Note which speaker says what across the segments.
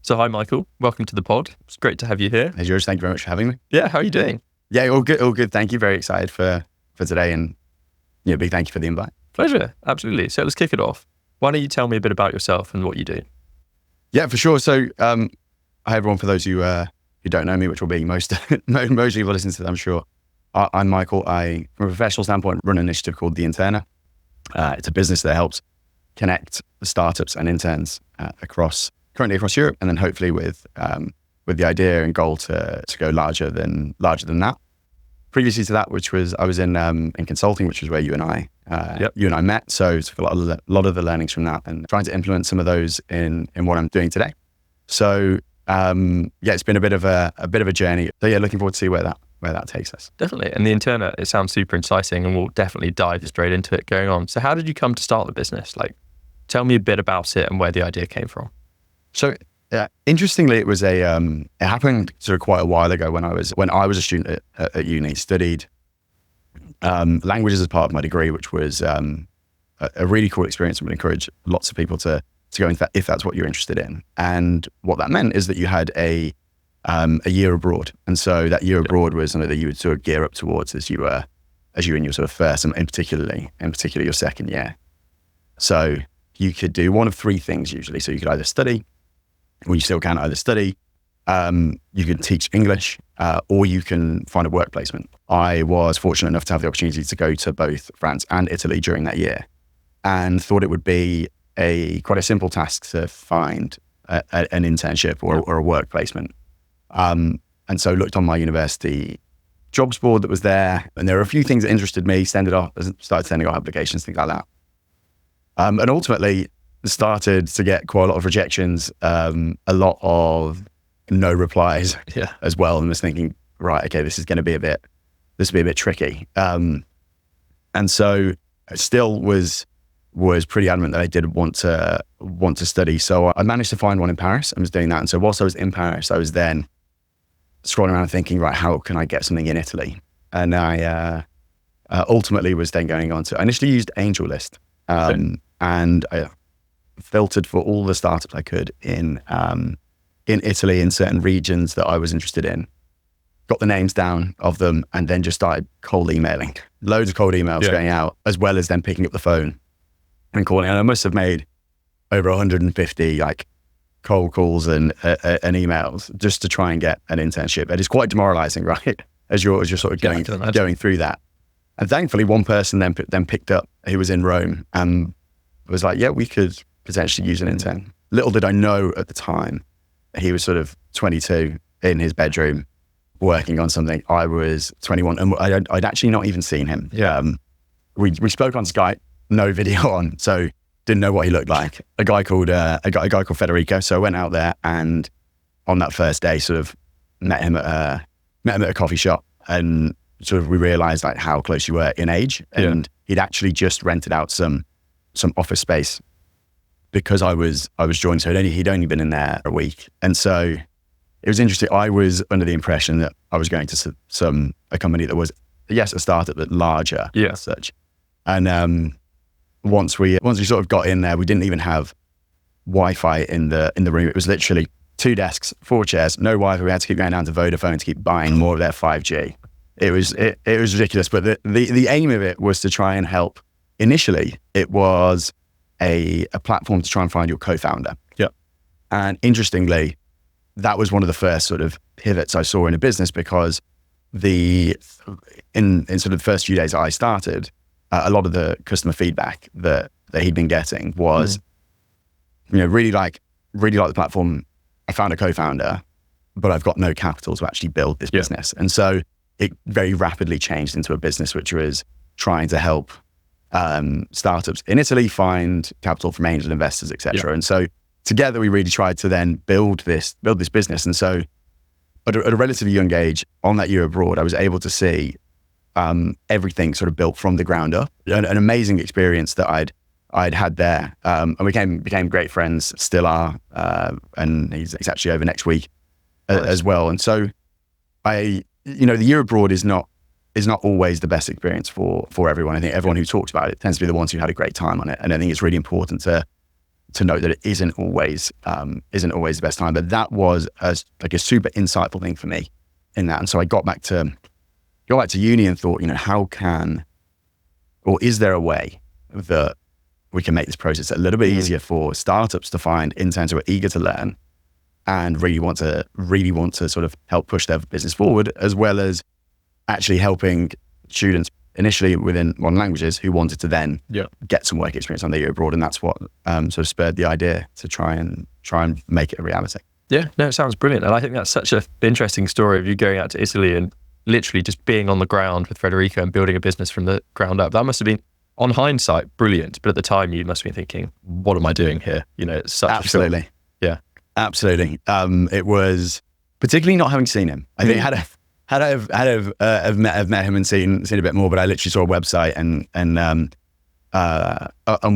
Speaker 1: So hi, Michael. Welcome to the pod. It's great to have you here.
Speaker 2: Hey, George, thank you very much for having me.
Speaker 1: Yeah, how are you doing?
Speaker 2: Yeah, all good, all good. Thank you. Very excited for today, and big thank you for the invite.
Speaker 1: Pleasure. Absolutely. So let's kick it off. Why don't you tell me a bit about yourself and what you do?
Speaker 2: Yeah, for sure. So, hi everyone. For those who don't know me, which will be most people listening to this, I'm sure. I'm Michael. I, from a professional standpoint, run an initiative called theInterna. It's a business that helps connect startups and interns currently across Europe, and then hopefully with the idea and goal to go larger than that. Previously to that, which was I was in consulting, which is where you and I met. So took a lot of the learnings from that and trying to implement some of those in what I'm doing today. So it's been a bit of a journey. So yeah, looking forward to see where that takes us.
Speaker 1: Definitely. And the internship, it sounds super exciting, and we'll definitely dive straight into it going on. So how did you come to start the business? Like, tell me a bit about it and where the idea came from.
Speaker 2: So interestingly, it was it happened sort of quite a while ago when I was a student at uni. Studied languages as part of my degree, which was a really cool experience, and would encourage lots of people to go into that if that's what you're interested in. And what that meant is that you had a year abroad, and so that year abroad was something that you would sort of gear up towards as you in your sort of first and in particular your second year. So you could do one of three things usually. So you could either study, or you still can either study, you can teach English, or you can find a work placement. I was fortunate enough to have the opportunity to go to both France and Italy during that year, and thought it would be quite a simple task to find an internship or a work placement. And so looked on my university jobs board that was there, and there were a few things that interested me, started sending off applications, things like that. And ultimately started to get quite a lot of rejections, a lot of no replies as well. And was thinking, right, okay, this is going to be a bit tricky. And so I still was pretty adamant that I did want to study. So I managed to find one in Paris and was doing that. And so whilst I was in Paris, I was then scrolling around thinking, right, how can I get something in Italy? And I ultimately was then going on to, I initially used AngelList, and I filtered for all the startups I could in Italy, in certain regions that I was interested in, got the names down of them, and then just started cold emailing, loads of cold emails going out, as well as then picking up the phone and calling. And I must have made over 150 like cold calls and emails just to try and get an internship. It is quite demoralizing, right? As you're sort of going through that. And thankfully, one person then picked up, who was in Rome, and was like, yeah, we could potentially use an intern. Little did I know at the time, he was sort of 22 in his bedroom working on something. I was 21, and I'd actually not even seen him. We spoke on Skype, no video on, so didn't know what he looked like. A guy called Federico. So I went out there, and on that first day, sort of met him at a coffee shop, and sort of we realized like how close you were in age, and he'd actually just rented out some office space because I was joining. So he'd only been in there a week. And so it was interesting. I was under the impression that I was going to a company that was, yes, a startup, but larger as such. And once we sort of got in there, we didn't even have Wi-Fi in the room. It was literally 2 desks, 4 chairs, no Wi-Fi. We had to keep going down to Vodafone to keep buying more of their 5G. It was ridiculous. But the aim of it was to try and help. Initially, it was a platform to try and find your co-founder. And interestingly, that was one of the first sort of pivots I saw in a business, because in sort of the first few days I started, a lot of the customer feedback that he'd been getting was, really like the platform. I found a co-founder, but I've got no capital to actually build this business. And so it very rapidly changed into a business which was trying to help startups in Italy find capital from angel investors, etc. And so together we really tried to then build this business. And so at a relatively young age, on that year abroad, I was able to see everything sort of built from the ground up. An amazing experience that I'd had there, and we became great friends, still are, and he's actually over next week as well. And so the year abroad is not always the best experience for everyone. I think everyone who talks about it tends to be the ones who had a great time on it. And I think it's really important to to note that it isn't always the best time. But that was a super insightful thing for me in that. And so I got back to uni and thought, how can, or is there a way that we can make this process a little bit easier for startups to find interns who are eager to learn and really want to sort of help push their business forward, as well as actually helping students initially within modern languages who wanted to then get some work experience on their year abroad. And that's what sort of spurred the idea to try and make it a reality.
Speaker 1: Yeah, no, it sounds brilliant. And I think that's such an interesting story of you going out to Italy and literally just being on the ground with Federico and building a business from the ground up. That must have been, on hindsight, brilliant. But at the time, you must have been thinking, what am I doing here? It's such
Speaker 2: Absolutely.
Speaker 1: a film. Yeah.
Speaker 2: Absolutely. It was particularly not having seen him. I think had I met him and seen a bit more, but I literally saw a website and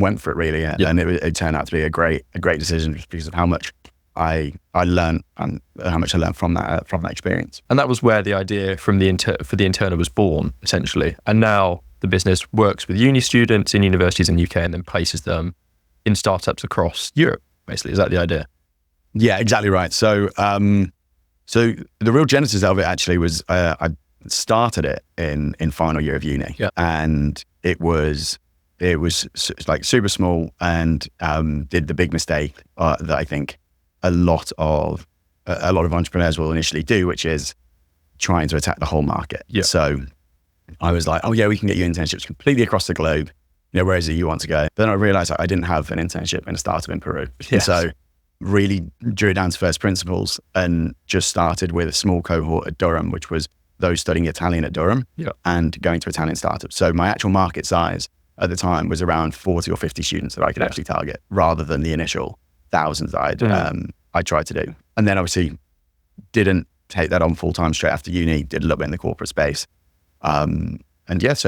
Speaker 2: went for it really. And it turned out to be a great decision just because of how much I learned and how much I learned from that experience.
Speaker 1: And that was where the idea for the Interna was born, essentially. And now the business works with uni students in universities in the UK and then places them in startups across Europe, basically. Is that the idea?
Speaker 2: Yeah, exactly right. So the real genesis of it actually was I started it in final year of uni, and it was like super small and did the big mistake that I think a lot of entrepreneurs will initially do, which is trying to attack the whole market. Yeah. So I was like, oh yeah, we can get you internships completely across the globe. Where is it you want to go? Then I realized I didn't have an internship in a startup in Peru. Yes. So really drew it down to first principles and just started with a small cohort at Durham, which was those studying Italian at Durham and going to Italian startups. So my actual market size at the time was around 40 or 50 students that I could actually target rather than the initial thousands that I tried to do. And then obviously didn't take that on full time straight after uni, did a little bit in the corporate space. So that's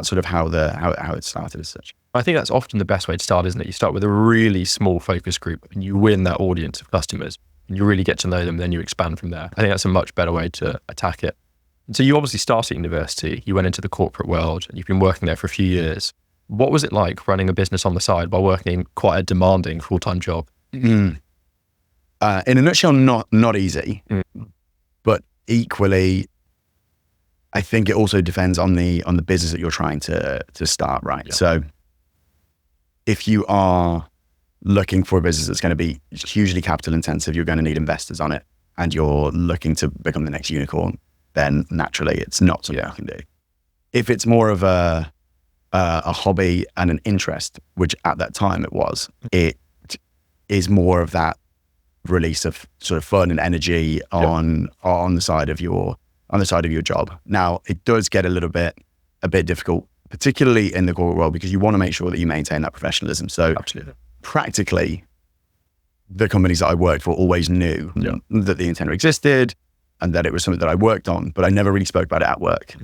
Speaker 2: sort of how it started as such.
Speaker 1: I think that's often the best way to start, isn't it? You start with a really small focus group and you win that audience of customers and you really get to know them, then you expand from there. I think that's a much better way to attack it. And so you obviously started at university, you went into the corporate world and you've been working there for a few years. What was it like running a business on the side while working quite a demanding full-time job?
Speaker 2: In a nutshell, not easy, but equally, I think it also depends on the business that you're trying to start, right? Yeah. So if you are looking for a business that's going to be hugely capital intensive, you're going to need investors on it, and you're looking to become the next unicorn, then naturally it's not something you can do. If it's more of a hobby and an interest, which at that time it is more of that release of sort of fun and energy on the side of your job. Now it does get a bit difficult, particularly in the corporate world, because you want to make sure that you maintain that professionalism. So absolutely, practically, the companies that I worked for always knew that the InternaConnect existed and that it was something that I worked on, but I never really spoke about it at work.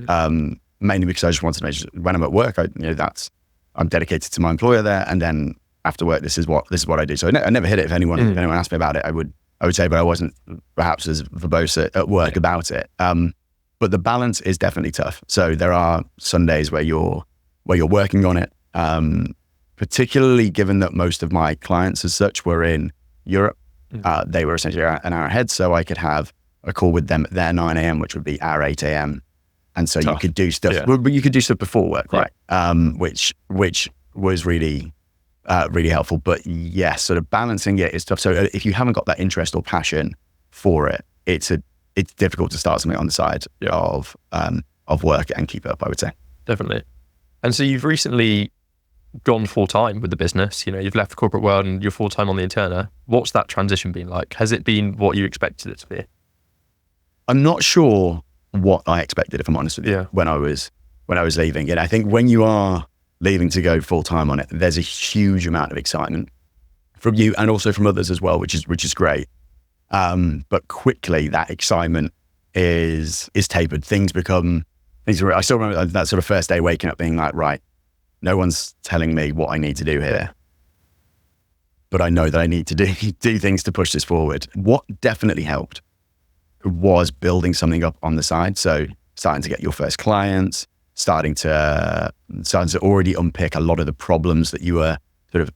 Speaker 2: Mainly because I just wanted to make sure when I'm at work, I'm dedicated to my employer there, and then after work, this is what I do. So I never hid it. If anyone asked me about it, I would say, but I wasn't perhaps as verbose at work about it. But the balance is definitely tough. So there are Sundays where you're working on it, particularly given that most of my clients as such were in Europe. They were essentially an hour ahead, so I could have a call with them at their 9 a.m., which would be our 8 a.m. And so you could do stuff, but you could do stuff before work, right? Which was really helpful. But yes, sort of balancing it is tough. So if you haven't got that interest or passion for it, it's difficult to start something on the side of work and keep it up, I would say.
Speaker 1: Definitely. And so you've recently gone full time with the business. You've left the corporate world and you're full time on the Interna. What's that transition been like? Has it been what you expected it to be?
Speaker 2: I'm not sure what I expected, if I'm honest with you, when I was leaving. I think when you are leaving to go full time on it, there's a huge amount of excitement from you and also from others as well, which is great. But quickly that excitement is tapered. I still remember that sort of first day waking up being like, right, no one's telling me what I need to do here, but I know that I need to do things to push this forward. What definitely helped was building something up on the side. So starting to get your first clients, starting to already unpick a lot of the problems that you were sort of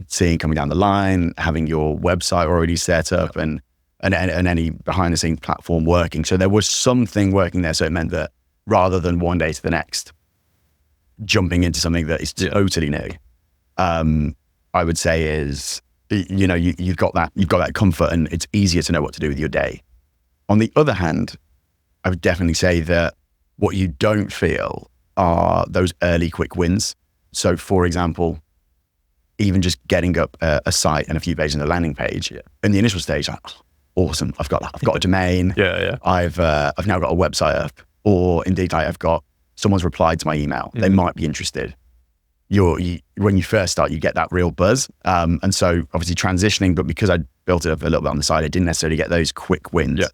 Speaker 2: seeing coming down the line, having your website already set up and any behind the scenes platform working. So there was something working there. So it meant that rather than one day to the next, jumping into something that is totally new, I would say is, you've got that comfort and it's easier to know what to do with your day. On the other hand, I would definitely say that what you don't feel are those early quick wins. So for example, even just getting up a site and a few pages in a landing page in the initial stage, like, awesome, I've got a domain. I've now got a website up, or indeed I've got someone's replied to my email. They might be interested. When you first start, you get that real buzz. And so obviously transitioning, but because I built it up a little bit on the side, I didn't necessarily get those quick wins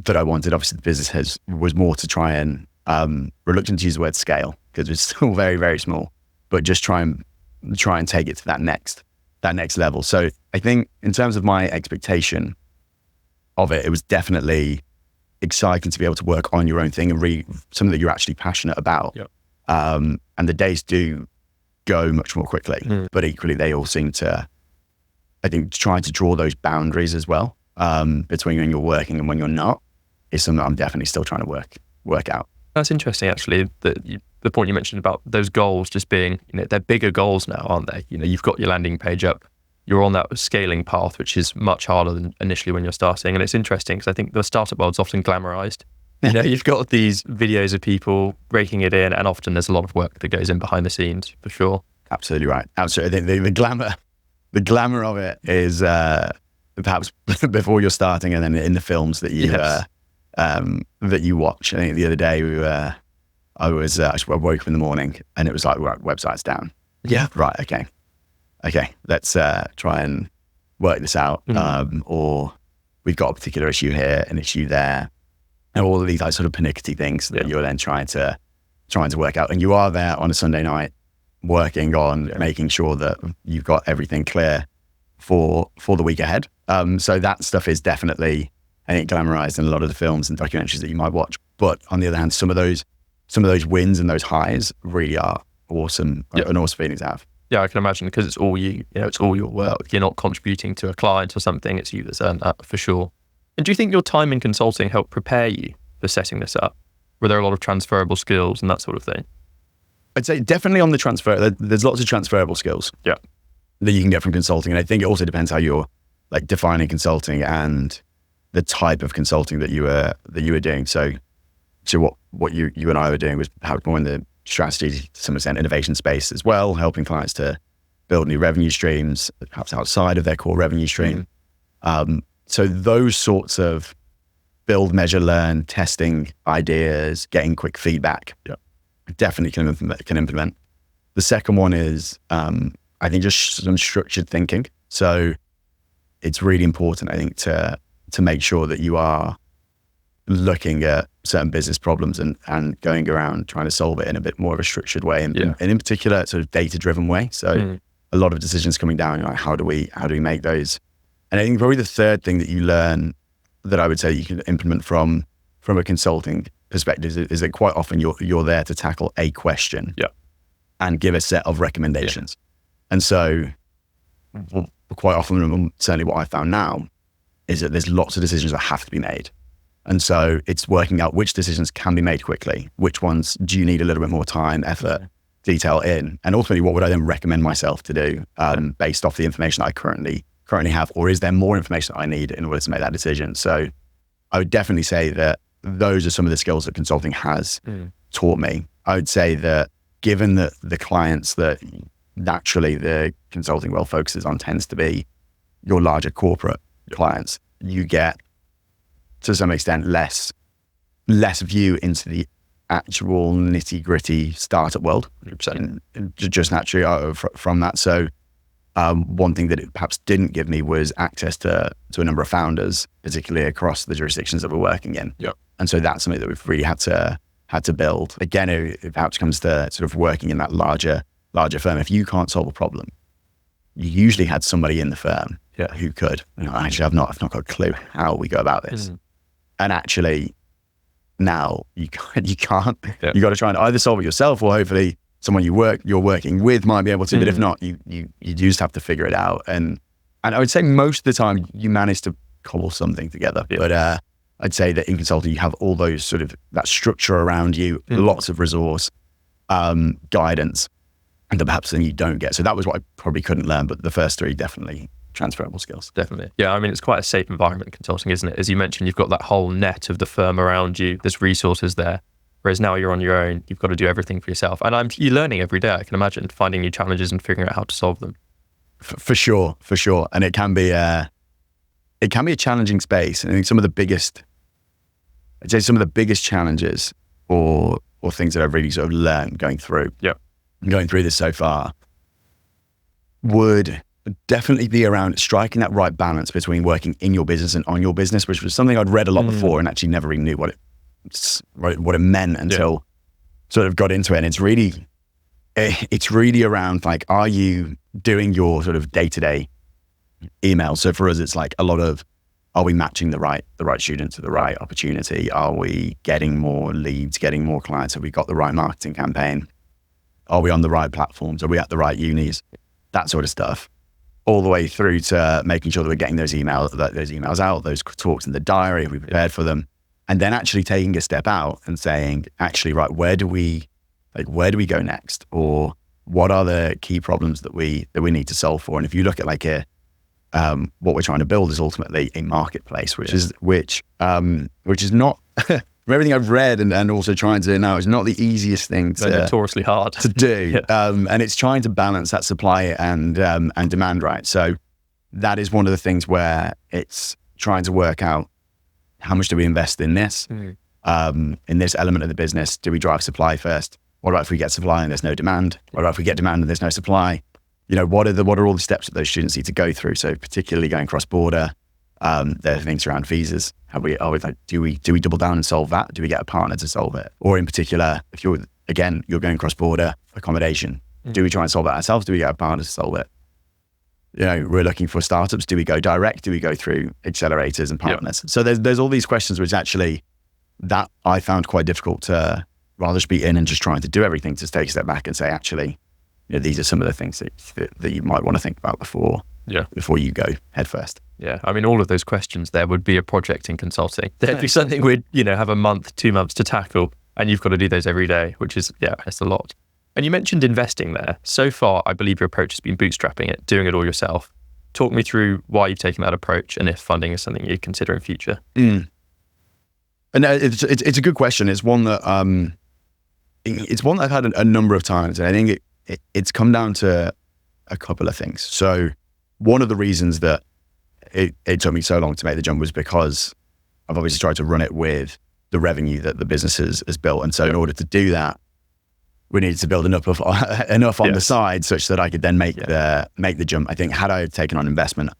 Speaker 2: that I wanted. Obviously the business was more to try and, reluctant to use the word scale because it's still very, very small, but just try and take it to that next level. So I think in terms of my expectation of it, it was definitely exciting to be able to work on your own thing and read something that you're actually passionate about. And the days do go much more quickly, but equally they all seem to, I think, try to draw those boundaries as well, between when you're working and when you're not, is something that I'm definitely still trying to work out.
Speaker 1: That's interesting, actually, the point you mentioned about those goals just being, they're bigger goals now, aren't they? You've got your landing page up, you're on that scaling path, which is much harder than initially when you're starting. And it's interesting because I think the startup world's often glamorized. You've got these videos of people breaking it in, and often there's a lot of work that goes in behind the scenes, for sure.
Speaker 2: Absolutely right. Absolutely. The glamour of it is perhaps before you're starting, and then in the films that you that you watch. I think the other day I woke up in the morning and it was like, right, website's down. Right. Okay. Let's try and work this out. Or we've got a particular issue here, an issue there, and all of these like sort of pernickety things that you're then trying to work out. And you are there on a Sunday night working on making sure that you've got everything clear for the week ahead. So that stuff is definitely, I think, glamorized in a lot of the films and documentaries that you might watch. But on the other hand, some of those wins and those highs really are awesome, an awesome feeling to have.
Speaker 1: Yeah, I can imagine, because it's all you, it's all your work. You're not contributing to a client or something. It's you that's earned that, for sure. And do you think your time in consulting helped prepare you for setting this up? Were there a lot of transferable skills and that sort of thing?
Speaker 2: I'd say definitely on the transfer, there's lots of transferable skills that you can get from consulting. And I think it also depends how you're like defining consulting and the type of consulting that you were doing. So what you and I were doing was perhaps more in the strategy, to some extent, innovation space as well, helping clients to build new revenue streams, perhaps outside of their core revenue stream. So those sorts of build, measure, learn, testing ideas, getting quick feedback, definitely can implement. The second one is, I think, just some structured thinking. So it's really important, I think, to make sure that you are looking at certain business problems and going around trying to solve it in a bit more of a structured way, and in particular, sort of data-driven way. So a lot of decisions coming down, like how do we make those? And I think probably the third thing that you learn that I would say you can implement from a consulting perspective is that quite often you're there to tackle a question and give a set of recommendations. And so quite often, certainly what I found now, is that there's lots of decisions that have to be made. And so it's working out which decisions can be made quickly, which ones do you need a little bit more time, effort, detail in, and ultimately what would I then recommend myself to do based off the information that I currently have, or is there more information that I need in order to make that decision? So I would definitely say that those are some of the skills that consulting has taught me. I would say that given that the clients that naturally the consulting world focuses on tends to be your larger corporate clients, you get to some extent less view into the actual nitty gritty startup world, just naturally from that. So one thing that it perhaps didn't give me was access to a number of founders, particularly across the jurisdictions that we're working in. And so that's something that we've really had to build. Again, it perhaps comes to sort of working in that larger firm. If you can't solve a problem, you usually had somebody in the firm who could. Actually, I've not got a clue how we go about this. And actually, now you can't. You got to try and either solve it yourself, or hopefully someone you're working with might be able to, but if not, you just have to figure it out. And I would say most of the time you manage to cobble something together. Yeah. But I'd say that in consulting, you have all those sort of that structure around you, lots of resource, guidance, and perhaps then you don't get. So that was what I probably couldn't learn, but the first three definitely transferable skills.
Speaker 1: Definitely. Yeah, I mean, it's quite a safe environment, consulting, isn't it? As you mentioned, you've got that whole net of the firm around you. There's resources there. Whereas now you're on your own, you've got to do everything for yourself. And you're learning every day, I can imagine, finding new challenges and figuring out how to solve them.
Speaker 2: For sure. And it can be a challenging space. And I think some of the biggest challenges or things that I've really sort of learned going through this so far would definitely be around striking that right balance between working in your business and on your business, which was something I'd read a lot before and actually never really knew what it meant until sort of got into it. And it's really around like, are you doing your sort of day-to-day emails? So for us, it's like a lot of, are we matching the right student to the right opportunity? Are we getting more leads, getting more clients? Have we got the right marketing campaign? Are we on the right platforms? Are we at the right unis? That sort of stuff. All the way through to making sure that we're getting those emails out, those talks in the diary, have we prepared for them? And then actually taking a step out and saying, actually, right, where do we go next? Or what are the key problems that we need to solve for? And if you look at like what we're trying to build is ultimately a marketplace, which is not from everything I've read and also trying to now, is not the easiest thing
Speaker 1: notoriously hard
Speaker 2: to do. And it's trying to balance that supply and demand, right? So that is one of the things where it's trying to work out, how much do we invest in this? In this element of the business? Do we drive supply first? What about if we get supply and there's no demand? What about if we get demand and there's no supply? What are all the steps that those students need to go through? So particularly going cross-border, there are things around visas. Do we double down and solve that? Do we get a partner to solve it? Or in particular, if you're going cross-border, accommodation, do we try and solve that ourselves? Do we get a partner to solve it? We're looking for startups. Do we go direct? Do we go through accelerators and partners? So there's all these questions which actually that I found quite difficult to rather just be in and just trying to do everything, to take a step back and say, actually, these are some of the things that you might want to think about before you go head first.
Speaker 1: Yeah, I mean, all of those questions there would be a project in consulting. There'd be something we'd have a month, 2 months to tackle, and you've got to do those every day, which is it's a lot. And you mentioned investing there. So far, I believe your approach has been bootstrapping it, doing it all yourself. Talk me through why you've taken that approach and if funding is something you consider in future.
Speaker 2: And it's a good question. It's one that I've had a number of times, and I think it's come down to a couple of things. So one of the reasons that it took me so long to make the jump was because I've obviously tried to run it with the revenue that the business has built. And so in order to do that, we needed to build enough on the side such that I could then make the jump. I think had I taken on investment,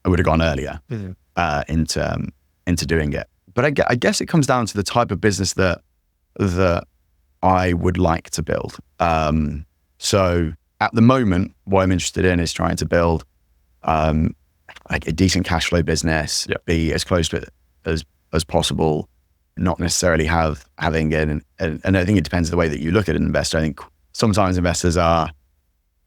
Speaker 2: I would have gone earlier into doing it. But I guess it comes down to the type of business that I would like to build. So at the moment, what I'm interested in is trying to build like a decent cash flow business, be as close to it as possible, not necessarily having and I think it depends on the way that you look at an investor. I think sometimes investors are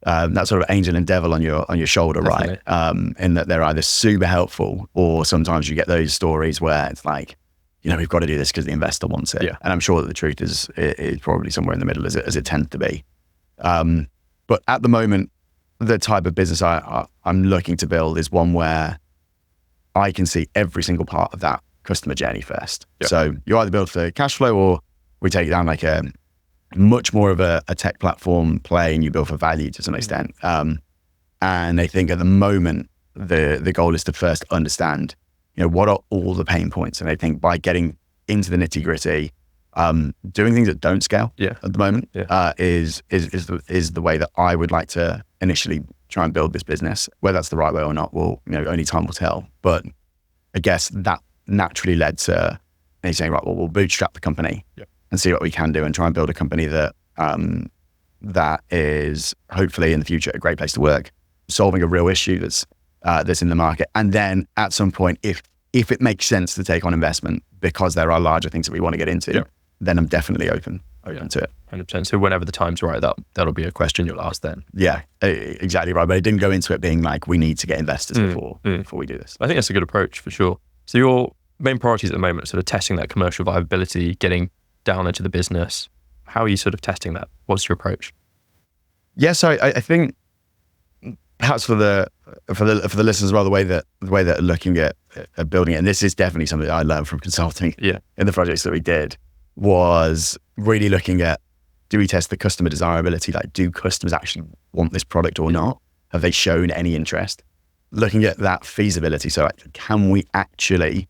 Speaker 2: that sort of angel and devil on your shoulder, definitely. Right? In that they're either super helpful, or sometimes you get those stories where it's like, we've got to do this because the investor wants it. And I'm sure that the truth is probably somewhere in the middle, as it tends to be. But at the moment, the type of business I'm looking to build is one where I can see every single part of that customer journey first. So you either build for cash flow, or we take it down like a much more of a tech platform play, and you build for value to some extent. And I think at the moment, the goal is to first understand, what are all the pain points? And I think by getting into the nitty gritty, doing things that don't scale at the moment is the way that I would like to initially try and build this business. Whether that's the right way or not, only time will tell. But I guess that naturally led to me saying, right, well, we'll bootstrap the company and see what we can do and try and build a company that that is hopefully in the future a great place to work, solving a real issue that's in the market. And then at some point, if it makes sense to take on investment because there are larger things that we want to get into, then I'm definitely open open to it.
Speaker 1: 100%. So whenever the time's right, that'll be a question you'll ask then.
Speaker 2: Yeah, exactly right. But I didn't go into it being like, we need to get investors before we do this.
Speaker 1: I think that's a good approach for sure. So your main priorities at the moment are sort of testing that commercial viability, getting down into the business. How are you sort of testing that? What's your approach?
Speaker 2: Yeah, so I think perhaps for the listeners as well, the way that looking at building it, and this is definitely something that I learned from consulting in the projects that we did, was really looking at, do we test the customer desirability? Like, do customers actually want this product or not? Have they shown any interest? Looking at that feasibility. So like, can we actually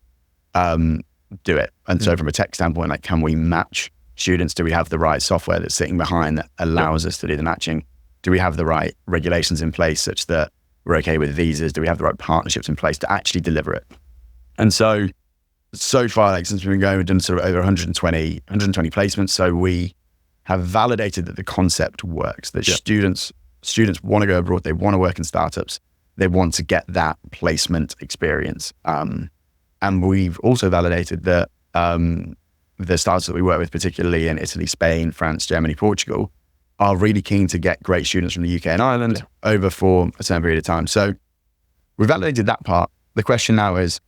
Speaker 2: do it? And so from a tech standpoint, like, can we match students? Do we have the right software that's sitting behind that allows us to do the matching? Do we have the right regulations in place such that we're okay with visas? Do we have the right partnerships in place to actually deliver it? And so far, like, since we've been going, we've done sort of over 120 placements. So we have validated that the concept works, that students want to go abroad. They want to work in startups. They want to get that placement experience. And we've also validated that the startups that we work with, particularly in Italy, Spain, France, Germany, Portugal, are really keen to get great students from the UK and Ireland over for a certain period of time. So we validated that part. The question now is,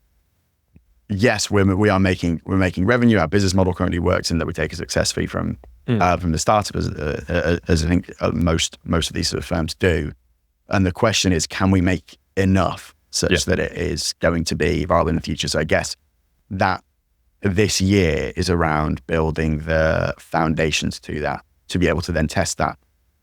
Speaker 2: yes, we're making revenue. Our business model currently works in that we take a success fee from the startup, as I think most of these sort of firms do. And the question is, can we make enough such that it is going to be viable in the future? So I guess that this year is around building the foundations to that, to be able to then test that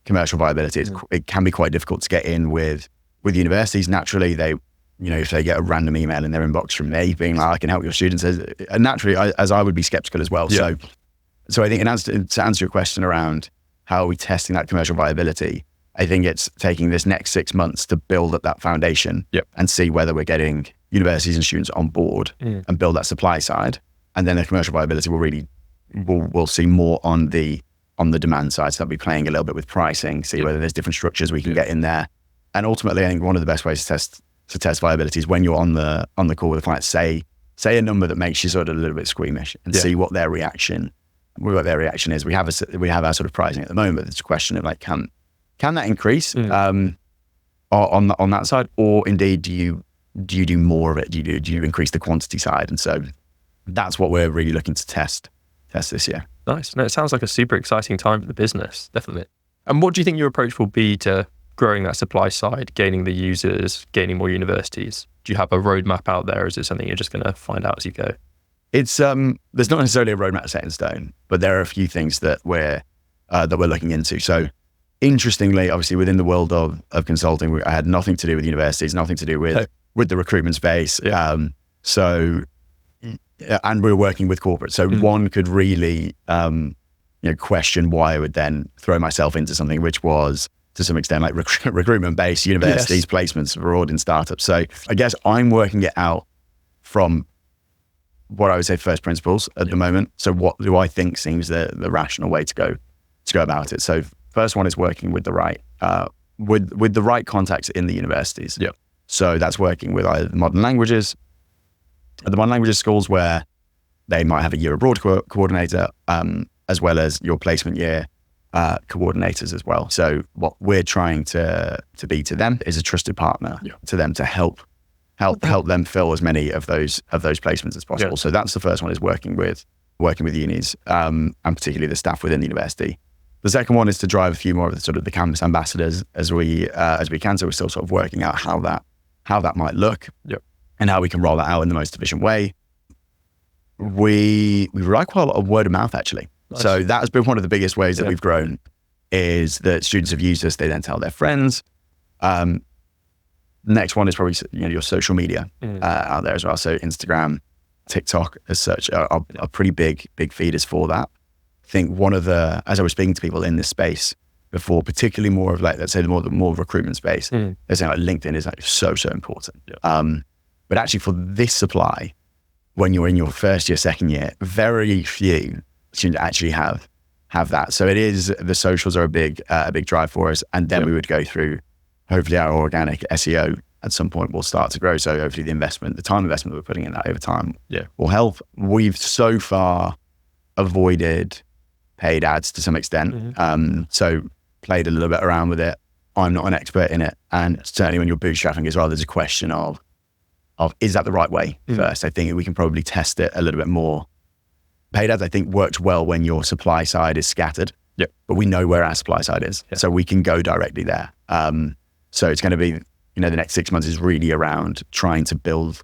Speaker 2: commercial viability. It can be quite difficult to get in with universities. Naturally, they, if they get a random email in their inbox from me being like, I can help your students, and naturally, as I would be skeptical as well. Yeah. So I think to answer your question around how are we testing that commercial viability, I think it's taking this next 6 months to build up that foundation and see whether we're getting universities and students on board and build that supply side. And then the commercial viability we'll see more on the demand side. So that'll be playing a little bit with pricing, see whether there's different structures we can get in there. And ultimately, I think one of the best ways to test viability is when you're on the call with a client, say a number that makes you sort of a little bit squeamish and see what their reaction is. We have our sort of pricing at the moment, but it's a question of like, can that increase on that side, or indeed do you do more of it? Do you increase the quantity side? And so that's what we're really looking to test this year.
Speaker 1: Nice. No, it sounds like a super exciting time for the business, definitely. And what do you think your approach will be to growing that supply side, gaining the users, gaining more universities? Do you have a roadmap out there? Or is it something you're just going to find out as you go?
Speaker 2: It's there's not necessarily a roadmap set in stone, but there are a few things that we're looking into. So interestingly, obviously within the world of consulting, I had nothing to do with universities, nothing to do with the recruitment space. And we're working with corporate. So one could really question why I would then throw myself into something which was to some extent like recruitment-based, universities, placements abroad in startups. So I guess I'm working it out from what I would say first principles at the moment. So what do I think seems the rational way to go about it? So first one is working with the right with the right contacts in the universities. Yeah. So that's working with either the modern languages schools, where they might have a year abroad coordinator, as well as your placement year coordinators as well. So what we're trying to be to them is a trusted partner to them, to help them fill as many of those placements as possible. So that's the first one, is working with unis, and particularly the staff within the university. The second one is to drive a few more of the sort of the campus ambassadors as we can. So we're still sort of working out how that might look. Yep. And how we can roll that out in the most efficient way. We rely quite a lot of word of mouth, actually. Nice. So that has been one of the biggest ways that we've grown, is that students have used us, they then tell their friends. Next one is probably your social media out there as well. So Instagram, TikTok as such are pretty big feeders for that. I think as I was speaking to people in this space before, particularly more of like, let's say the more recruitment space, they're saying like LinkedIn is like so important. Yeah. But actually for this supply, when you're in your first year, second year, very few students actually have that. So it is, the socials are a big drive for us. And then we would go through, hopefully our organic SEO at some point will start to grow. So hopefully the time investment that we're putting in that over time will help. We've so far avoided paid ads to some extent. So played a little bit around with it. I'm not an expert in it. And certainly when you're bootstrapping as well, there's a question of is that the right way first? I think we can probably test it a little bit more. Paid ads, I think, works well when your supply side is scattered.
Speaker 1: Yep.
Speaker 2: But we know where our supply side is.
Speaker 1: Yeah.
Speaker 2: So we can go directly there. So it's going to be, the next 6 months is really around trying to build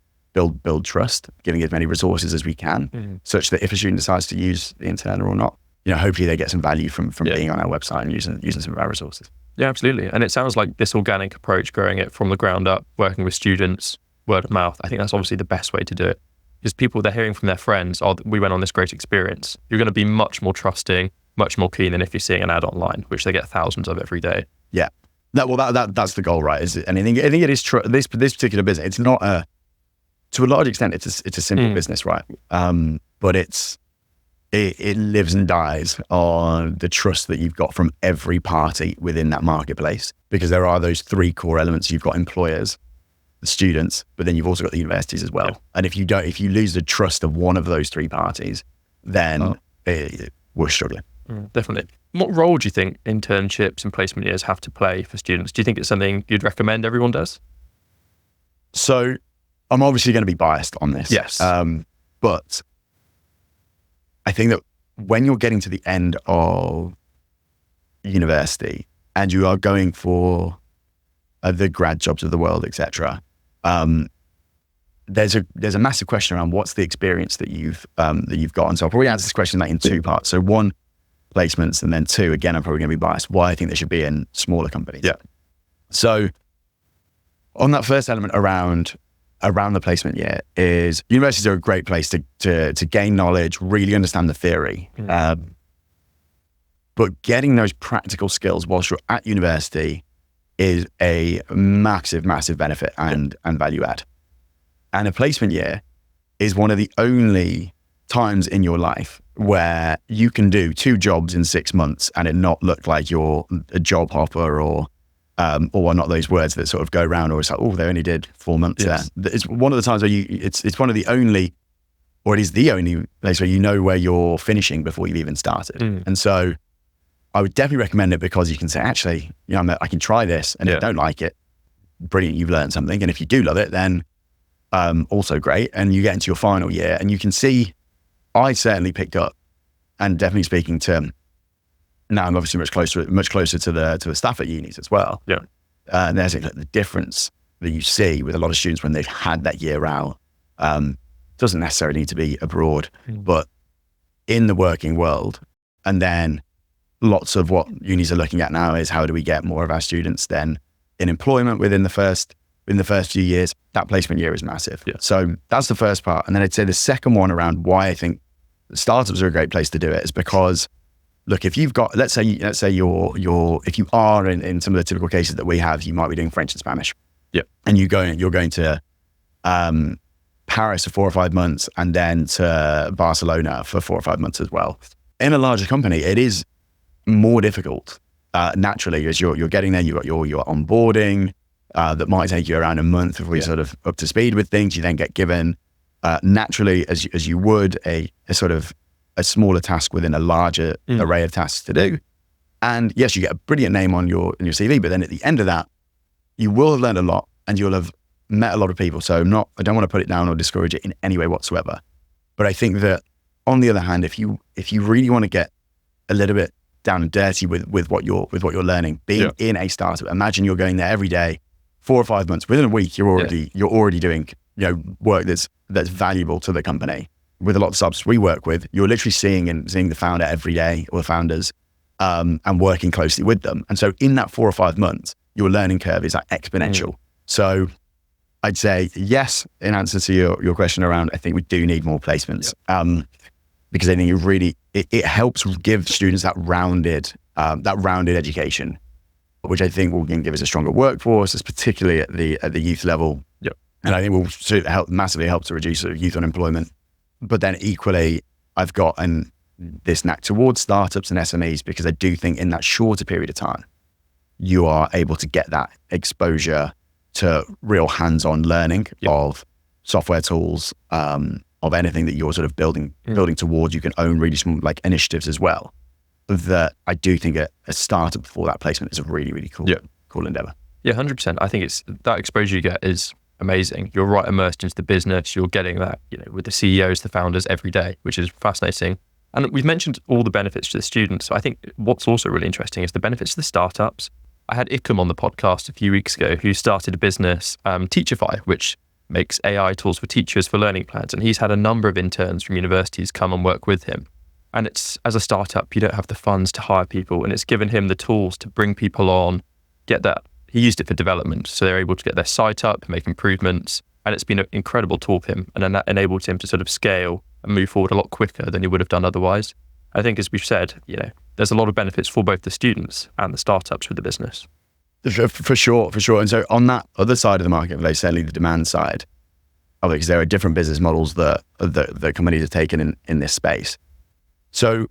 Speaker 2: trust, giving as many resources as we can, such that if a student decides to use the Interna or not, hopefully they get some value from being on our website and using some of our resources.
Speaker 1: Yeah, absolutely. And it sounds like this organic approach, growing it from the ground up, working with students, word of mouth, I think that's obviously the best way to do it. Because people, they're hearing from their friends, oh, we went on this great experience. You're going to be much more trusting, much more keen than if you're seeing an ad online, which they get thousands of every day.
Speaker 2: Yeah. That's the goal, right? And I think it is this particular business. It's not to a large extent, it's a simple business, right? But it lives and dies on the trust that you've got from every party within that marketplace, because there are those three core elements. You've got employers, the students, but then you've also got the universities as well. Yeah. And if you lose the trust of one of those three parties, then we're struggling.
Speaker 1: Definitely. What role do you think internships and placement years have to play for students? Do you think it's something you'd recommend everyone does?
Speaker 2: So I'm obviously going to be biased on this.
Speaker 1: Yes.
Speaker 2: But I think that when you're getting to the end of university and you are going for the grad jobs of the world, etc., there's a massive question around what's the experience that you've got. And so I'll probably answer this question in two parts. So one, placements, and then two, again, I'm probably going to be biased, why I think they should be in smaller companies.
Speaker 1: Yeah.
Speaker 2: So on that first element around the placement year, is universities are a great place to gain knowledge, really understand the theory. But getting those practical skills whilst you're at university is a massive, massive benefit and value add. And a placement year is one of the only times in your life where you can do 2 jobs in 6 months and it not look like you're a job hopper or not those words that sort of go around, or it's like, oh, they only did 4 months there. It's one of the times where it's one of the only, or it is the only place where you know where you're finishing before you've even started. And so I would definitely recommend it, because you can say, actually, I can try this, and if I don't like it, brilliant, you've learned something. And if you do love it, then also great. And you get into your final year and you can see, I certainly picked up, and definitely speaking to, now I'm obviously much closer to the staff at unis as well.
Speaker 1: Yeah.
Speaker 2: And there's the difference that you see with a lot of students when they've had that year out. Doesn't necessarily need to be abroad, but in the working world. And then lots of what unis are looking at now is, how do we get more of our students then in employment within the first few years? That placement year is massive. Yeah. So that's the first part. And then I'd say the second one around why I think startups are a great place to do it is because, look, if you've got, let's say you're if you are in some of the typical cases that we have, you might be doing French and Spanish.
Speaker 1: Yeah. And
Speaker 2: you're going to Paris for 4 or 5 months, and then to Barcelona for 4 or 5 months as well. In a larger company, it is more difficult naturally, as you're getting there. You've got your onboarding that might take you around a month before you're sort of up to speed with things. You then get given naturally, as you would, a sort of a smaller task within a larger array of tasks to do. And yes, you get a brilliant name on your CV, but then at the end of that, you will have learned a lot and you'll have met a lot of people. So I don't want to put it down or discourage it in any way whatsoever. But I think that on the other hand, if you really want to get a little bit down and dirty with what you're learning, being in a startup, imagine you're going there every day, 4 or 5 months, within a week, you're already doing work that's valuable to the company. With a lot of startups we work with, you're literally seeing the founder every day, or the founders, and working closely with them. And so in that 4 or 5 months, your learning curve is like exponential. So I'd say yes, in answer to your question around, I think we do need more placements, because I think it helps give students that rounded education, which I think will give us a stronger workforce, particularly at the youth level.
Speaker 1: Yep.
Speaker 2: And I think will massively help to reduce youth unemployment. But then equally, I've got this knack towards startups and SMEs, because I do think in that shorter period of time, you are able to get that exposure to real hands-on learning of software tools, of anything that you're sort of building towards. You can own really small initiatives as well. that I do think a startup before that placement is a really, really cool endeavor.
Speaker 1: Yeah, 100%. I think it's that exposure you get is amazing. You're right immersed into the business. You're getting that, with the CEOs, the founders every day, which is fascinating. And we've mentioned all the benefits to the students. So I think what's also really interesting is the benefits to the startups. I had Ikram on the podcast a few weeks ago, who started a business, Teachify, which makes AI tools for teachers for learning plans. And he's had a number of interns from universities come and work with him. And it's, as a startup, you don't have the funds to hire people. And it's given him the tools to bring people on, get that. He used it for development. So they're able to get their site up, make improvements. And it's been an incredible tool for him. And then that enabled him to sort of scale and move forward a lot quicker than he would have done otherwise. I think, as we've said, there's a lot of benefits for both the students and the startups with the business.
Speaker 2: For sure. And so on that other side of the marketplace, certainly the demand side, because there are different business models that companies have taken in this space. So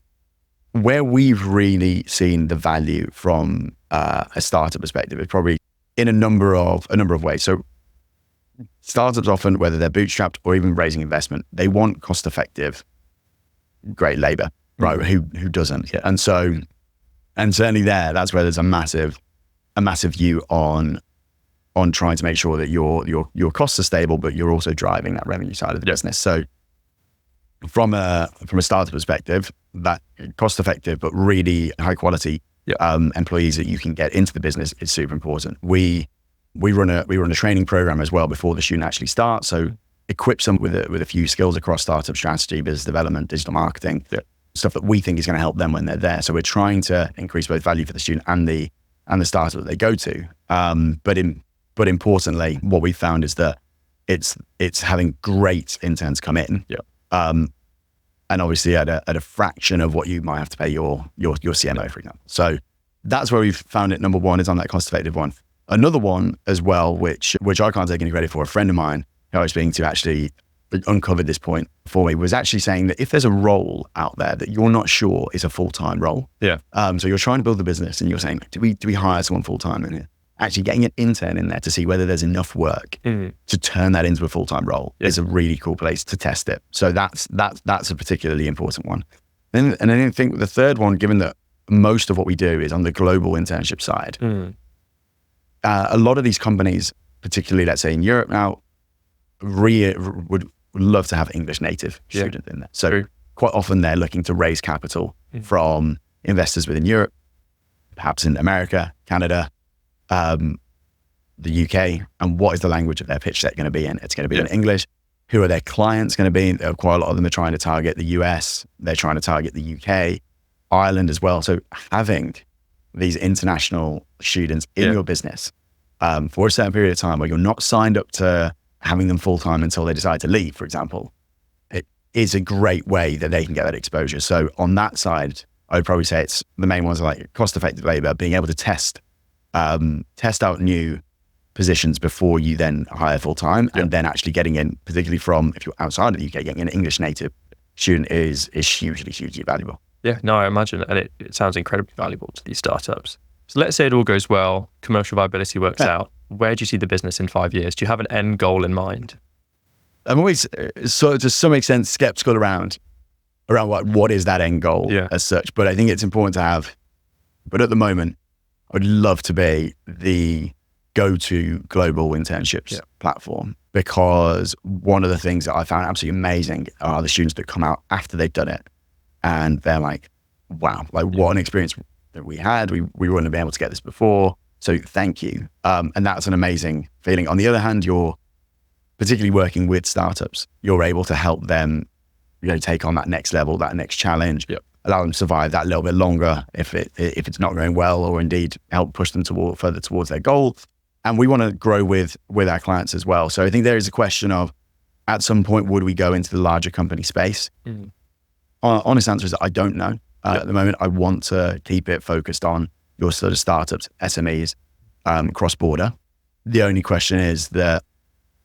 Speaker 2: where we've really seen the value from a startup perspective is probably in a number of ways. So startups often, whether they're bootstrapped or even raising investment, they want cost-effective, great labor, right? Who doesn't? Yeah. And certainly that's where there's a massive view on trying to make sure that your costs are stable, but you're also driving that revenue side of the business. So from a startup perspective, that cost-effective but really high quality employees that you can get into the business is super important. We run a training program as well before the student actually starts. So equips them with a few skills across startup strategy, business development, digital marketing, stuff that we think is going to help them when they're there. So we're trying to increase both value for the student and the startup that they go to. But importantly, what we found is that it's having great interns come in. And obviously at a fraction of what you might have to pay your CMO, for example. So that's where we've found it. Number one is on that cost-effective one. Another one as well, which I can't take any credit for, a friend of mine who I was speaking to actually uncovered this point for me, was actually saying that if there's a role out there that you're not sure is a full-time role, so you're trying to build the business and you're saying, do we hire someone full-time in here? Actually getting an intern in there to see whether there's enough work to turn that into a full-time role is a really cool place to test it. So that's a particularly important one. And I think the third one, given that most of what we do is on the global internship side, a lot of these companies, particularly let's say in Europe now, would love to have English native students in there. So quite often they're looking to raise capital from investors within Europe, perhaps in America, Canada, the UK, and what is the language of their pitch deck going to be in? It's going to be in English. Who are their clients going to be? Quite a lot of them are trying to target the US. They're trying to target the UK, Ireland as well. So having these international students in your business for a certain period of time where you're not signed up to having them full-time until they decide to leave, for example, it is a great way that they can get that exposure. So on that side, I would probably say it's the main ones are like cost-effective labor, being able to test out new positions before you then hire full-time, and then actually getting in, particularly from, if you're outside of the UK, getting an English native student is hugely valuable.
Speaker 1: Yeah, no, I imagine, and it sounds incredibly valuable to these startups. So let's say it all goes well, commercial viability works out. Where do you see the business in 5 years? Do you have an end goal in mind?
Speaker 2: I'm always, so to some extent, skeptical around what is that end goal as such, but I think it's important to have. But at the moment, I'd love to be the go-to global internships platform, because one of the things that I found absolutely amazing are the students that come out after they've done it and they're like, wow, like what an experience that we had. We wouldn't have been able to get this before. So thank you. And that's an amazing feeling. On the other hand, you're particularly working with startups, you're able to help them, take on that next level, that next challenge, allow them to survive that little bit longer if it's not going well, or indeed help push them further towards their goal. And we want to grow with our clients as well. So I think there is a question of, at some point, would we go into the larger company space? Honest answer is that I don't know. At the moment, I want to keep it focused on your sort of startups, SMEs, cross-border. The only question is that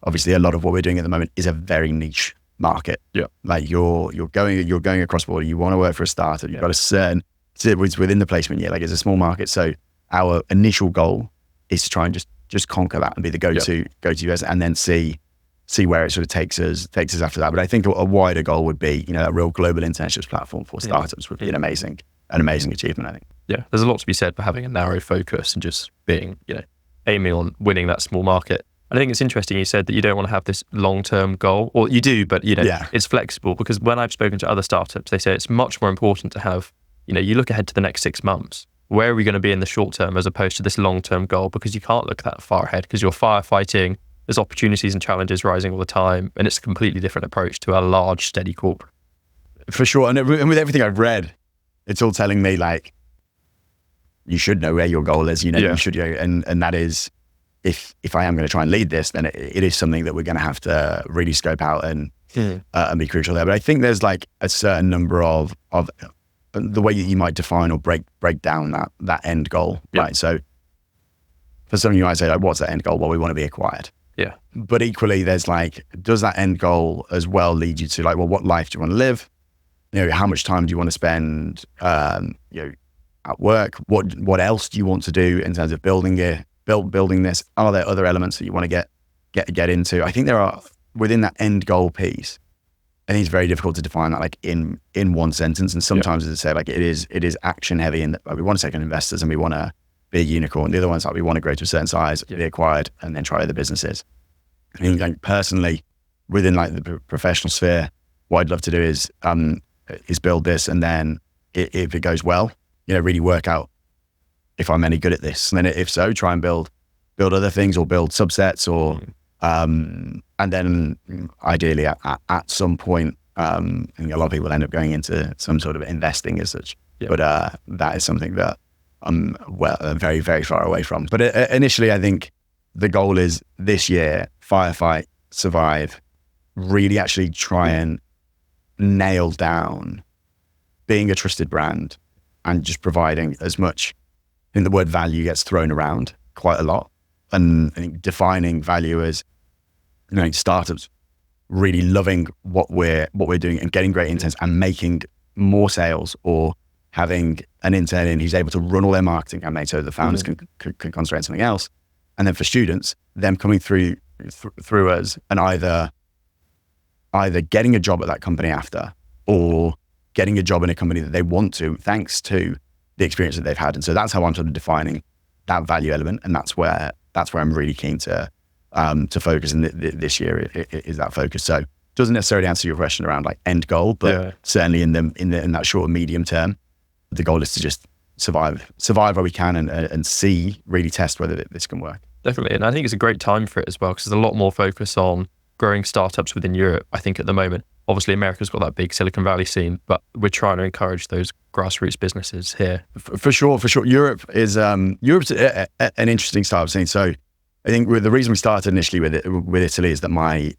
Speaker 2: obviously a lot of what we're doing at the moment is a very niche market. Like you're going across border, you want to work for a startup, you've got a certain, it's within the placement year, like it's a small market. So our initial goal is to try and just conquer that and be the go-to US, and then see where it sort of takes us after that. But I think a wider goal would be, a real global internships platform for startups would be an amazing an amazing achievement, I think.
Speaker 1: Yeah, there's a lot to be said for having a narrow focus and just being, aiming on winning that small market. And I think it's interesting you said that you don't want to have this long-term goal, or you do, but it's flexible, because when I've spoken to other startups, they say it's much more important to have, you look ahead to the next 6 months. Where are we going to be in the short term as opposed to this long-term goal? Because you can't look that far ahead because you're firefighting, there's opportunities and challenges rising all the time, and it's a completely different approach to a large, steady corporate.
Speaker 2: For sure. And with everything I've read, it's all telling me like, you should know where your goal is, you should, and that is, if I am going to try and lead this, then it is something that we're going to have to really scope out and be crucial there. But I think there's like a certain number of the way that you might define or break down that end goal, right? So for some of you might say, like, what's that end goal? Well, we want to be acquired.
Speaker 1: Yeah.
Speaker 2: But equally, there's like, does that end goal as well lead you to like, well, what life do you want to live? How much time do you want to spend, at work? What else do you want to do in terms of building this? Are there other elements that you want to get into? I think there are, within that end goal piece, I think it's very difficult to define that like in one sentence. And sometimes, as I say, like it is action heavy, and like, we want to take on investors and we want to be a unicorn. The other one's like, we want to grow to a certain size, be acquired, and then try other businesses. I think like personally, within like the professional sphere, what I'd love to do is build this, and then if it goes well, really work out if I'm any good at this. And then if so, try and build other things or build subsets or, and then ideally at some point, I think a lot of people end up going into some sort of investing as such, but that is something that I'm very, very far away from. But initially, I think the goal is this year, firefight, survive, really actually try and nail down being a trusted brand and just providing as much. I think the word value gets thrown around quite a lot, and I think defining value as startups really loving what we're doing and getting great interns and making more sales, or having an intern in who's able to run all their marketing campaign so the founders can concentrate on something else. And then for students, them coming through us and either getting a job at that company after, or getting a job in a company that they want to, thanks to the experience that they've had. And so that's how I'm sort of defining that value element. And that's where I'm really keen to focus. And this year is that focus. So it doesn't necessarily answer your question around like end goal, but certainly in that short and medium term, the goal is to just survive where we can and really test whether this can work.
Speaker 1: Definitely. And I think it's a great time for it as well, because there's a lot more focus on growing startups within Europe, I think, at the moment. Obviously, America's got that big Silicon Valley scene, but we're trying to encourage those grassroots businesses here.
Speaker 2: For sure. Europe's an interesting startup scene. So I think the reason we started initially with Italy is that my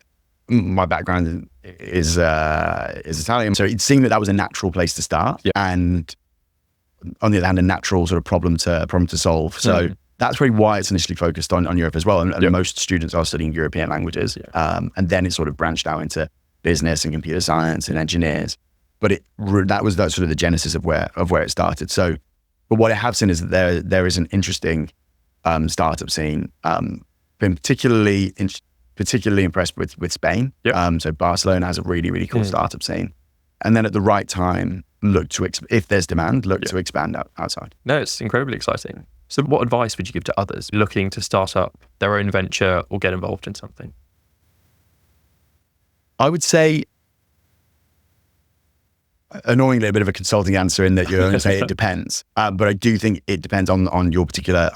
Speaker 2: background is Italian. So it seemed that was a natural place to start, and on the other hand, a natural sort of problem to solve. So that's really why it's initially focused on Europe as well. And most students are studying European languages. And then it sort of branched out into business and computer science and engineers. But that was sort of the genesis of where it started. So, but what I have seen is that there is an interesting startup scene. Been particularly impressed with Spain. So Barcelona has a really, really cool startup scene. And then at the right time, if there's demand, to expand outside.
Speaker 1: No, it's incredibly exciting. So what advice would you give to others looking to start up their own venture or get involved in something?
Speaker 2: I would say, annoyingly, a bit of a consulting answer in that you're going to say it depends. But I do think it depends on your particular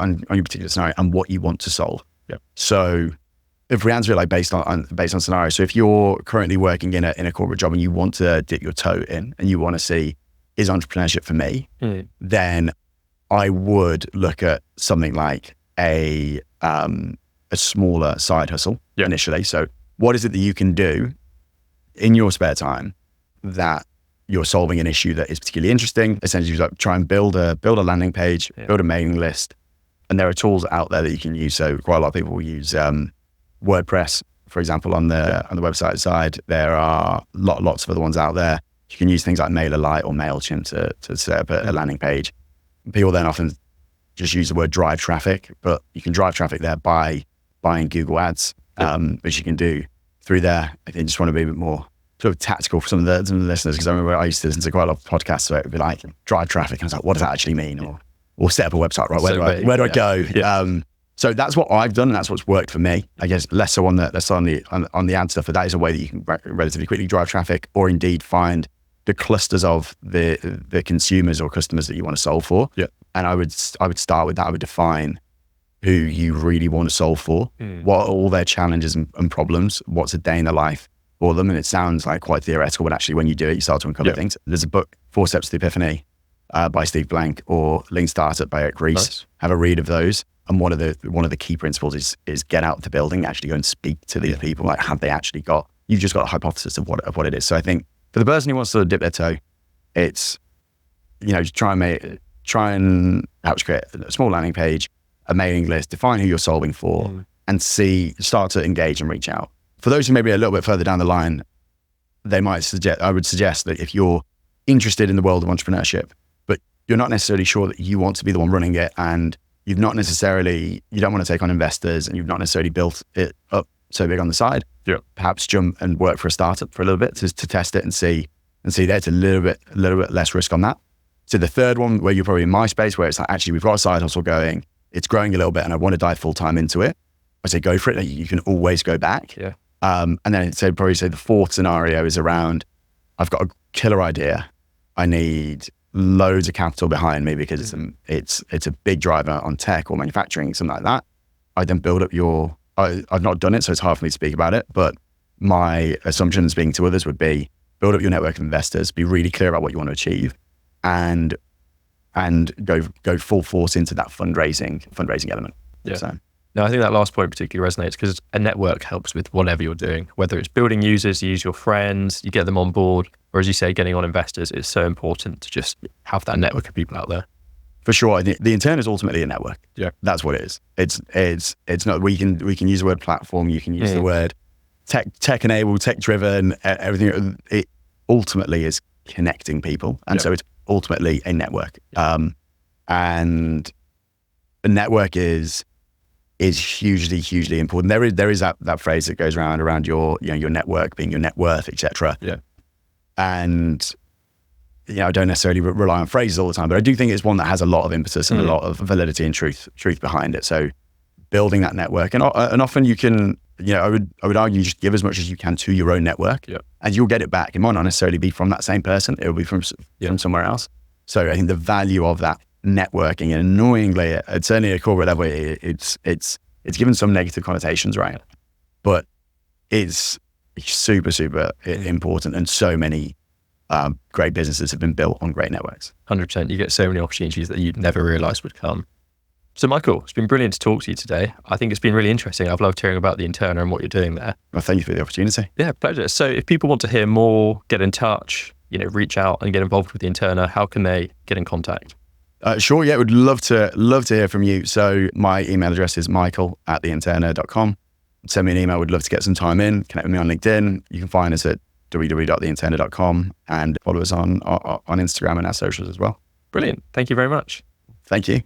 Speaker 2: scenario and what you want to solve. So if we answer it like based on scenario, so if you're currently working in a corporate job and you want to dip your toe in and you want to see, is entrepreneurship for me? Then I would look at something like a smaller side hustle initially. So what is it that you can do in your spare time that you're solving an issue that is particularly interesting? Essentially, like try and build a landing page, build a mailing list. And there are tools out there that you can use. So quite a lot of people will use WordPress, for example, on the website side. There are lots of other ones out there. You can use things like MailerLite or MailChimp to set up a landing page. People then often just use the word drive traffic, but you can drive traffic there by buying Google Ads, which you can do through there. If you just want to be a bit more sort of tactical for some of the listeners, because I remember I used to listen to quite a lot of podcasts where it would be like drive traffic, and I was like, what does that actually mean? Or set up a website, right? Where do I go?
Speaker 1: Yeah.
Speaker 2: So that's what I've done, and that's what's worked for me. I guess less so on the ad stuff, but that is a way that you can relatively quickly drive traffic, or indeed find the clusters of the consumers or customers that you want to solve for.
Speaker 1: Yeah.
Speaker 2: And I would start with that. I would define who you really want to solve for, what are all their challenges and problems, what's a day in their life for them. And it sounds like quite theoretical, but actually when you do it, you start to uncover things. There's a book, 4 Steps to the Epiphany by Steve Blank, or Lean Startup by Eric Ries.
Speaker 1: Nice.
Speaker 2: Have a read of those. And one of the key principles is get out of the building, actually go and speak to these people. Like, have they actually got, you've just got a hypothesis of what it is. So I think for the person who wants to dip their toe, it's, just try and perhaps create a small landing page, a mailing list, define who you're solving for, and start to engage and reach out. For those who may be a little bit further down the line, I would suggest that if you're interested in the world of entrepreneurship, but you're not necessarily sure that you want to be the one running it, and you don't want to take on investors, and you've not necessarily built it up so big on the side, perhaps jump and work for a startup for a little bit to test it and see there's a little bit less risk on that. So the third one, where you're probably in my space, where it's like, actually, we've got a side hustle going, it's growing a little bit, and I want to dive full time into it, I say go for it. You can always go back.
Speaker 1: Yeah.
Speaker 2: And then probably the fourth scenario is around, I've got a killer idea. I need loads of capital behind me because it's a big driver on tech or manufacturing, something like that. I then build up I've not done it, so it's hard for me to speak about it, but my assumption, speaking to others, would be build up your network of investors, be really clear about what you want to achieve, and go full force into that fundraising element.
Speaker 1: Yeah.
Speaker 2: So.
Speaker 1: No, I think that last point particularly resonates, because a network helps with whatever you're doing, whether it's building users, you use your friends, you get them on board, or as you say, getting on investors. It's so important to just have that network of people out there.
Speaker 2: For sure. The intern is ultimately a network.
Speaker 1: Yeah.
Speaker 2: That's what it is. It's not, we can use the word platform, you can use the word tech enabled, tech driven, everything. It ultimately is connecting people. And so it's ultimately a network. And a network is hugely, hugely important. There is that phrase that goes around your network being your net worth, etc.
Speaker 1: Yeah.
Speaker 2: And I don't necessarily rely on phrases all the time, but I do think it's one that has a lot of impetus and a lot of validity and truth behind it. So building that network, and often you can, I would argue, just give as much as you can to your own network, and you'll get it back. It might not necessarily be from that same person; it will be from somewhere else. So I think the value of that networking, and annoyingly, certainly at a corporate level, it's given some negative connotations, right? But it's super, super important, and so many great businesses have been built on great networks.
Speaker 1: 100%. You get so many opportunities that you'd never realised would come. So Michael, it's been brilliant to talk to you today. I think it's been really interesting. I've loved hearing about the Interna and what you're doing there.
Speaker 2: Well, thank you for the opportunity.
Speaker 1: Yeah, pleasure. So if people want to hear more, get in touch, reach out and get involved with the Interna, how can they get in contact?
Speaker 2: Sure, yeah, would love to hear from you. So my email address is michael@theInterna.com. Send me an email. Would love to get some time in. Connect with me on LinkedIn. You can find us at www.theinterna.com, and follow us on Instagram and our socials as well.
Speaker 1: Brilliant. Thank you very much.
Speaker 2: Thank you.